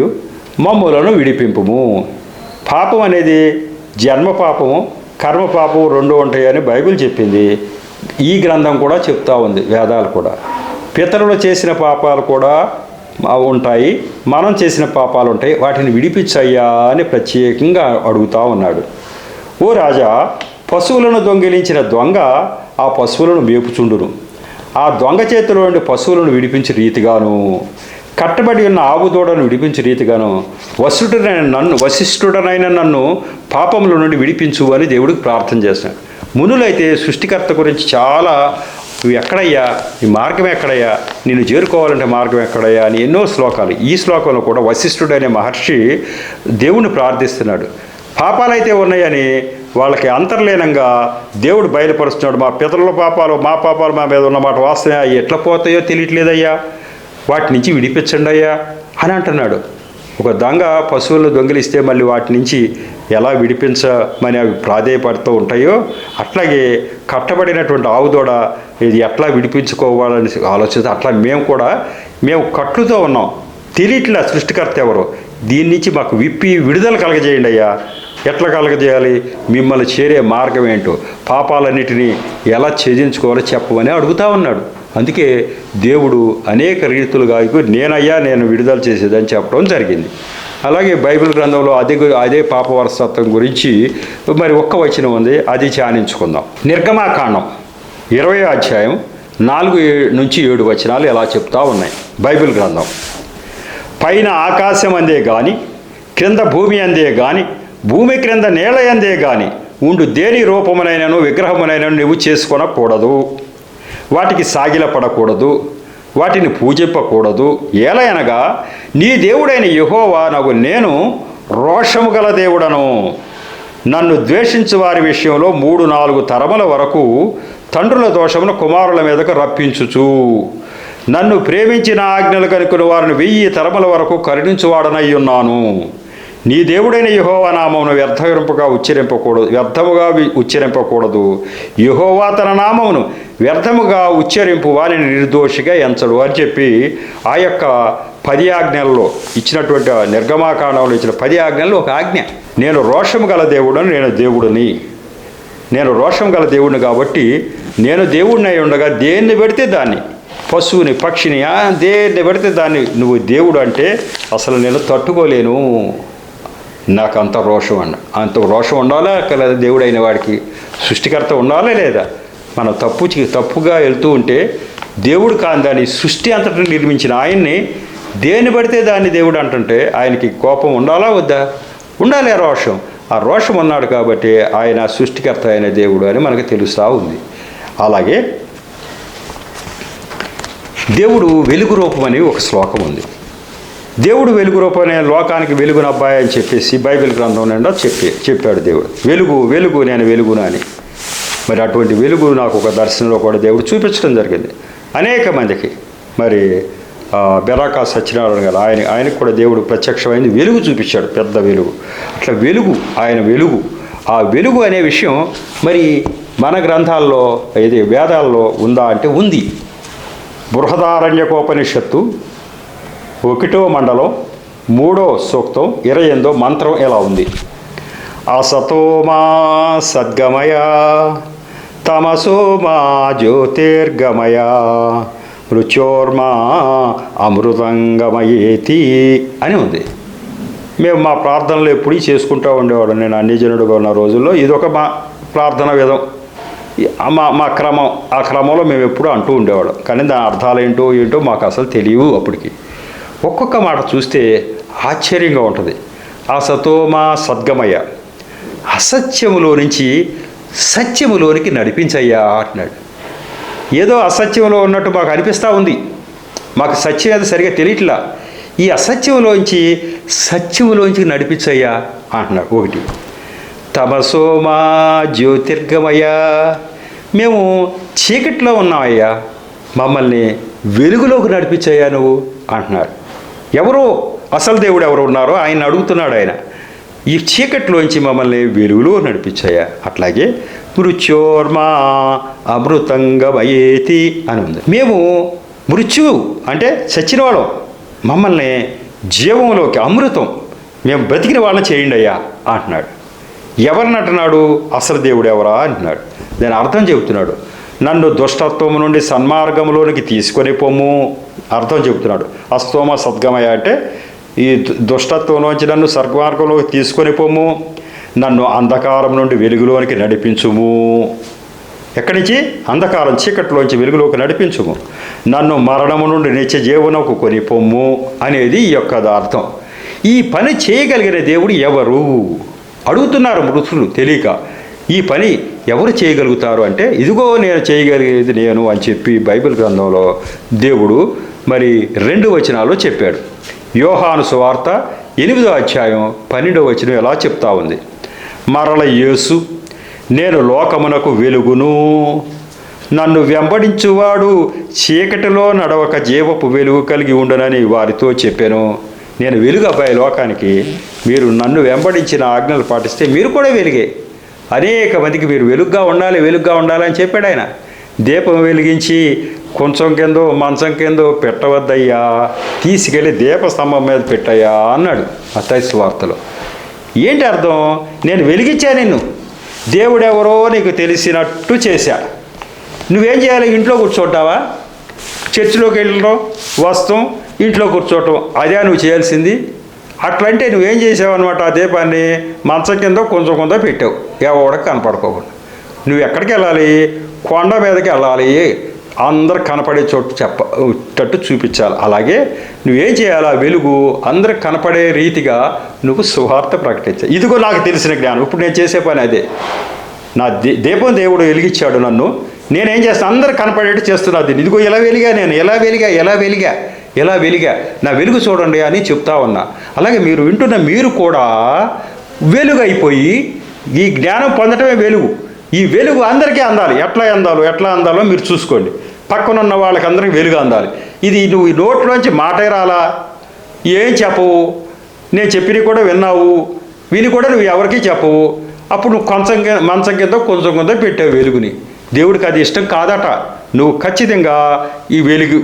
మమ్ములను విడిపింపుము. పాపం అనేది జన్మ పాపము, కర్మ పాపము రెండు ఉంటాయని బైబిల్ చెప్పింది. ఈ గ్రంథం కూడా చెప్తా ఉంది, వేదాలు కూడా. పితరులు చేసిన పాపాలు కూడా ఉంటాయి, మనం చేసిన పాపాలు ఉంటాయి, వాటిని విడిపించయ్యా అని ప్రత్యేకంగా అడుగుతూ ఉన్నాడు. ఓ రాజా, పశువులను దొంగిలించిన దొంగ ఆ పశువులను మేపుచుండును. ఆ దొంగ చేతిలో నుండి పశువులను విడిపించే రీతిగాను, కట్టబడి ఉన్న ఆవు దూడను విడిపించే రీతిగాను వశిష్ఠుడనైన నన్ను పాపముల నుండి విడిపించు అని దేవుడికి ప్రార్థన చేశాను. మునులైతే సృష్టికర్త గురించి చాలా, నువ్వు ఎక్కడయ్యా, ఈ మార్గం ఎక్కడయ్యా, నిన్ను చేరుకోవాలంటే మార్గం ఎక్కడయ్యా అని ఎన్నో శ్లోకాలు. ఈ శ్లోకంలో కూడా వశిష్ఠుడనే మహర్షి దేవుణ్ణి ప్రార్థిస్తున్నాడు. పాపాలైతే ఉన్నాయని వాళ్ళకి అంతర్లీనంగా దేవుడు బయలుపరుస్తున్నాడు. మా పితరుల పాపాలు, మా పాపాలు మా మీద ఉన్నమాట వాస్తవే, అవి ఎట్లా పోతాయో తెలియట్లేదయ్యా, వాటి నుంచి విడిపించండి అయ్యా అని అంటున్నాడు. ఒక దొంగ పశువులను దొంగిలిస్తే మళ్ళీ వాటి నుంచి ఎలా విడిపించమని అవి ప్రాధేయపడుతూ ఉంటాయో, అట్లాగే కట్టబడినటువంటి ఆవుదోడ ఇది ఎట్లా విడిపించుకోవాలని ఆలోచిస్తే అట్లా మేము కట్లుతో ఉన్నాం, తెలియట్లే సృష్టికర్త ఎవరు, దీని నుంచి మాకు విడుదల కలగజేయండి అయ్యా. ఎట్లా కలగజేయాలి, మిమ్మల్ని చేరే మార్గం ఏంటో, పాపాలన్నిటినీ ఎలా ఛేదించుకోవాలో చెప్పమని అడుగుతూ ఉన్నాడు. అందుకే దేవుడు అనేక రీతులుగా నేను విడుదల చేసేదని చెప్పడం జరిగింది. అలాగే బైబిల్ గ్రంథంలో అదే పాపవరసత్వం గురించి మరి ఒక్క వచనం ఉంది, అది ధ్యానించుకుందాం. నిర్గమాకాండం 20వ అధ్యాయం 4-7 వచనాలు ఎలా చెప్తా ఉన్నాయి బైబిల్ గ్రంథం. పైన ఆకాశం అందే గాని, క్రింద భూమి అందే గాని, భూమి క్రింద నేల అందే గాని ఉండు దేని రూపమునైనను విగ్రహమునైనను నువ్వు చేసుకొనకూడదు, వాటికి సాగిలపడకూడదు, వాటిని పూజింపకూడదు. ఏలయనగా నీ దేవుడైన యెహోవా నగు నేను రోషము గల దేవుడను. నన్ను ద్వేషించు వారి విషయంలో 3-4 తరముల వరకు తండ్రుల దోషమును కుమారుల మీదకు రప్పించుచు, నన్ను ప్రేమించిన ఆజ్ఞలు కనుక్కుని వారిని 1000 తరముల వరకు కరుణించువాడనై ఉన్నాను. నీ దేవుడైన యెహోవా నామమును వ్యర్థముగా ఉచ్చరింపకూడదు. యెహోవా తన నామమును వ్యర్థముగా ఉచ్చరింపు వారిని నిర్దోషిగా ఎంచడు అని చెప్పి ఆ యొక్క 10 ఆజ్ఞల్లో ఇచ్చినటువంటి నిర్గమాకాండంలో ఇచ్చిన 10 ఆజ్ఞల్లో ఒక ఆజ్ఞ, నేను రోషము గల దేవుడని, నేను రోషం గల దేవుడిని కాబట్టి నేను దేవుడిని అయి ఉండగా దేన్ని పెడితే దాన్ని, పశువుని పక్షిని దేన్ని పెడితే దాన్ని నువ్వు దేవుడు అంటే అసలు నేను తట్టుకోలేను, నాకు అంత రోషం ఉండాలా లేదా? దేవుడైన వాడికి సృష్టికర్త ఉండాలా లేదా? మనం తప్పుగా వెళ్తూ ఉంటే దేవుడు కాని దాన్ని సృష్టి అంతటిని నిర్మించిన ఆయన్ని దేన్ని పడితే దాన్ని దేవుడు అంటుంటే ఆయనకి కోపం ఉండాలా వద్దా? ఉండాలి ఆ రోషం. ఆ రోషం ఉన్నాడు కాబట్టి ఆయన సృష్టికర్త అయిన దేవుడు అని మనకు తెలుస్తూ ఉంది. అలాగే దేవుడు వెలుగు రూపమని ఒక శ్లోకం ఉంది. దేవుడు వెలుగు రూపమే లోకానికి వెలుగునబ్బాయి అని చెప్పేసి బైబిల్ గ్రంథం నిండా చెప్పాడు దేవుడు. వెలుగు నేను వెలుగును అని. మరి అటువంటి వెలుగు నాకు ఒక దర్శనంలో కూడా దేవుడు చూపించడం జరిగింది అనేక మందికి. మరి బెరాకా సత్యనారాయణ గారు ఆయనకు కూడా దేవుడు ప్రత్యక్షమైంది, వెలుగు చూపించాడు, పెద్ద వెలుగు. అట్లా ఆయన వెలుగు, ఆ వెలుగు అనే విషయం మరి మన గ్రంథాల్లో ఇది వేదాల్లో ఉందా అంటే ఉంది. బృహదారణ్యకోపనిషత్తు 1వ మండలం 3వ సూక్తం 28వ మంత్రం ఎలా ఉంది? అసతోమా సద్గమయ తమసో మా జ్యోతిర్గమయ మృత్యోర్మా అమృతంగమయేతి అని ఉంది. మేము మా ప్రార్థనలు ఎప్పుడూ చేసుకుంటూ ఉండేవాడు. నేను అన్యజనుడుగా ఉన్న రోజుల్లో ఇదొక మా ప్రార్థన విధం, మా క్రమం. ఆ క్రమంలో మేము ఎప్పుడూ అంటూ ఉండేవాళ్ళం. కానీ దాని అర్థాలు ఏంటో మాకు అసలు తెలియవు అప్పటికి. ఒక్కొక్క మాట చూస్తే ఆశ్చర్యంగా ఉంటుంది. అసతో మా సద్గమయ్య, అసత్యములో నుంచి సత్యములోనికి నడిపించయ్యా అంటున్నాడు. ఏదో అసత్యంలో ఉన్నట్టు మాకు అనిపిస్తూ ఉంది, మాకు సత్యం ఏదో సరిగా తెలియట్లా. ఈ అసత్యంలోంచి సత్యములోంచి నడిపించయ్యా అంటున్నాడు. ఒకటి, తమసోమా జ్యోతిర్గమయ, మేము చీకట్లో ఉన్నామయ్యా, మమ్మల్ని వెలుగులోకి నడిపించయ్యా నువ్వు అంటున్నాడు. ఎవరో అసలు దేవుడు ఎవరు ఉన్నారో ఆయన అడుగుతున్నాడు. ఆయన ఈ చీకట్లోంచి మమ్మల్ని వెలుగులో నడిపించాయా. అట్లాగే మృత్యోర్మా అమృతంగమయేతి అని ఉంది. మేము మృత్యువు అంటే చచ్చిన వాళ్ళం, మమ్మల్ని జీవంలోకి అమృతం, మేము బ్రతికిన వాళ్ళని చేయండి అయ్యా అంటున్నాడు. ఎవరిని అంటున్నాడు? అసలు దేవుడు ఎవరా అంటున్నాడు. దాని అర్థం చెబుతున్నాడు. నన్ను దుష్టత్వం నుండి సన్మార్గంలోనికి తీసుకొని పొమ్ము అర్థం చెబుతున్నాడు. అస్తోమ సద్గమయ అంటే ఈ దుష్టత్వంలోంచి నన్ను సన్మార్గంలోకి తీసుకొని పొమ్ము, నన్ను అంధకారం నుండి వెలుగులోనికి నడిపించుము. ఎక్కడి నుంచి? అంధకారం చీకట్లోంచి వెలుగులోకి నడిపించుము. నన్ను మరణము నుండి నిత్య జీవనకు కొని పొమ్ము అనేది ఈ యొక్క అర్థం. ఈ పని చేయగలిగిన దేవుడు ఎవరు అడుగుతున్నారు మృతులు తెలియక. ఈ పని ఎవరు చేయగలుగుతారు అంటే, ఇదిగో నేను చేయగలిగేది నేను అని చెప్పి బైబిల్ గ్రంథంలో దేవుడు మరి 2 వచనాల్లో చెప్పాడు. యోహాను సువార్త 8వ అధ్యాయం 12వ వచనం ఎలా చెప్తా ఉంది. మరల యేసు, నేను లోకమునకు వెలుగును, నన్ను వెంబడించువాడు చీకటిలో నడవక జీవపు వెలుగు కలిగి ఉండనని వారితో చెప్పాను. నేను వెలుగు అబ్బాయి లోకానికి, మీరు నన్ను వెంబడించిన ఆజ్ఞలు పాటిస్తే మీరు కూడా వెలిగే. అనేక మందికి మీరు వెలుగ్గా ఉండాలని చెప్పాడు ఆయన. దీపం వెలిగించి కొంచెం కిందో మంచం కిందో పెట్టవద్దయ్యా, తీసుకెళ్ళి దీపస్తంభం మీద పెట్టయ్యా అన్నాడు మత్తయి సువార్తలో. ఏంటి అర్థం? నేను వెలిగించా నిన్ను, దేవుడెవరో నీకు తెలిసినట్టు చేశా. నువ్వేం చేయాలి? ఇంట్లో కూర్చోటావా? చర్చిలోకి వెళ్ళడం, వస్తాం, ఇంట్లో కూర్చోవటం, అదే నువ్వు చేయాల్సింది. అట్లంటే నువ్వేం చేసావు అనమాట? ఆ దీపాన్ని మంచం కింద కొంచెం పెట్టావు, ఎవడ కనపడుకోకుండా. నువ్వు ఎక్కడికి వెళ్ళాలి? కొండ మీదకి వెళ్ళాలి, అందరు కనపడే చోటు చెప్పేటట్టు చూపించాలి. అలాగే నువ్వేం చేయాలి? ఆ వెలుగు అందరికి కనపడే రీతిగా నువ్వు సువార్త ప్రకటించాలి. ఇదిగో నాకు తెలిసిన జ్ఞానం. ఇప్పుడు నేను చేసే పని అదే. నా దీపం దేవుడు వెలిగించాడు నన్ను, నేనేం చేస్తాను? అందరు కనపడేట్టు చేస్తున్నది. ఇదిగో ఎలా వెలిగా, నేను ఎలా వెలిగా, నా వెలుగు చూడండి అని చెప్తా ఉన్నా. అలాగే మీరు వింటున్న మీరు కూడా వెలుగు అయిపోయి ఈ జ్ఞానం పొందటమే వెలుగు. ఈ వెలుగు అందరికీ అందాలి. ఎట్లా అందాలో మీరు చూసుకోండి. పక్కనున్న వాళ్ళకి అందరికీ వెలుగు అందాలి. ఇది నువ్వు నోట్లోంచి మాటే రాలా, ఏం చెప్పవు, నేను చెప్పినవి కూడా విని కూడా నువ్వు ఎవరికీ చెప్పవు. అప్పుడు నువ్వు మంచం కింద కొంచెం పెట్టావు వెలుగుని. దేవుడికి అది ఇష్టం కాదట. నువ్వు ఖచ్చితంగా ఈ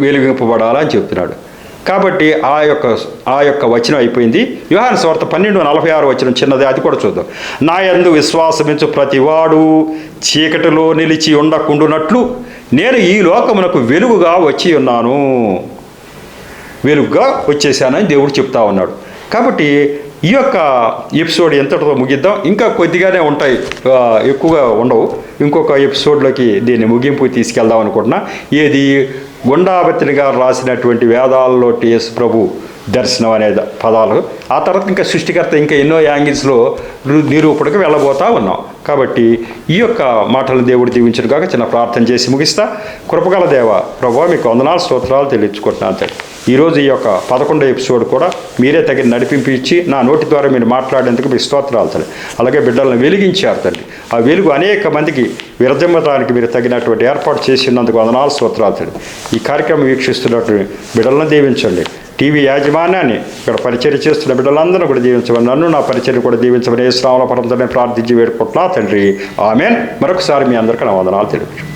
వెలిగింపబడాలని చెప్తున్నాడు. కాబట్టి ఆ యొక్క వచనం అయిపోయింది. యోహాను సువార్త 12:46 వచనం చిన్నది, అది కూడా చూద్దాం. నా యందు విశ్వాసమించు ప్రతివాడు చీకటిలో నిలిచి ఉండకుండునట్లు నేను ఈ లోకమునకు వెలుగుగా వచ్చి ఉన్నాను, వెలుగుగా వచ్చేసానని దేవుడు చెప్తా ఉన్నాడు. కాబట్టి ఈ యొక్క ఎపిసోడ్ ఎంతటితో ముగిద్దాం. ఇంకా కొద్దిగానే ఉంటాయి, ఎక్కువగా ఉండవు. ఇంకొక ఎపిసోడ్లోకి దీన్ని ముగింపు తీసుకెళ్దాం అనుకుంటున్నా. ఏది? గుండాబత్తిని గారు రాసినటువంటి వేదాల్లో యేసు ప్రభు దర్శనం అనే పదాలు. ఆ తర్వాత ఇంకా సృష్టికర్త ఇంకా ఎన్నో యాంగిల్స్లో నిరూపణకు వెళ్ళబోతా ఉన్నాం. కాబట్టి ఈ యొక్క మాటలను దేవుడు దీవించను కాక చిన్న ప్రార్థన చేసి ముగిస్తా. కృపగల దేవ ప్రభువా, మీకు వందనాలు స్తోత్రాలు తెలియచుకుంటున్నాను తండ్రి. ఈరోజు ఈ యొక్క 11వ ఎపిసోడ్ కూడా మీరే తగిన నడిపింపు ఇచ్చి నా నోటి ద్వారా మీరు మాట్లాడేందుకు మీకు స్తోత్రాలు తండ్రి. అలాగే బిడ్డలను వెలిగించారు తండ్రి. ఆ వెలుగు అనేక మందికి విరజిమ్మడానికి మీరు తగినటువంటి ఏర్పాటు చేసినందుకు వందనాలు స్తోత్రాలు తండ్రి. ఈ కార్యక్రమం వీక్షిస్తున్నటువంటి బిడ్డలను దీవించండి. టీవీ యాజమాన్యాన్ని, ఇక్కడ పరిచర్య చేస్తున్న బిడ్డలందరూ కూడా దీవించమని, నన్ను నా పరిచర్య కూడా దీవించమని యేసు నామములో ప్రార్థించి వేడుకుంటున్నా తండ్రి. ఆమేన్. మరొకసారి మీ అందరికీ నా వందనాలు తెలియజేయండి.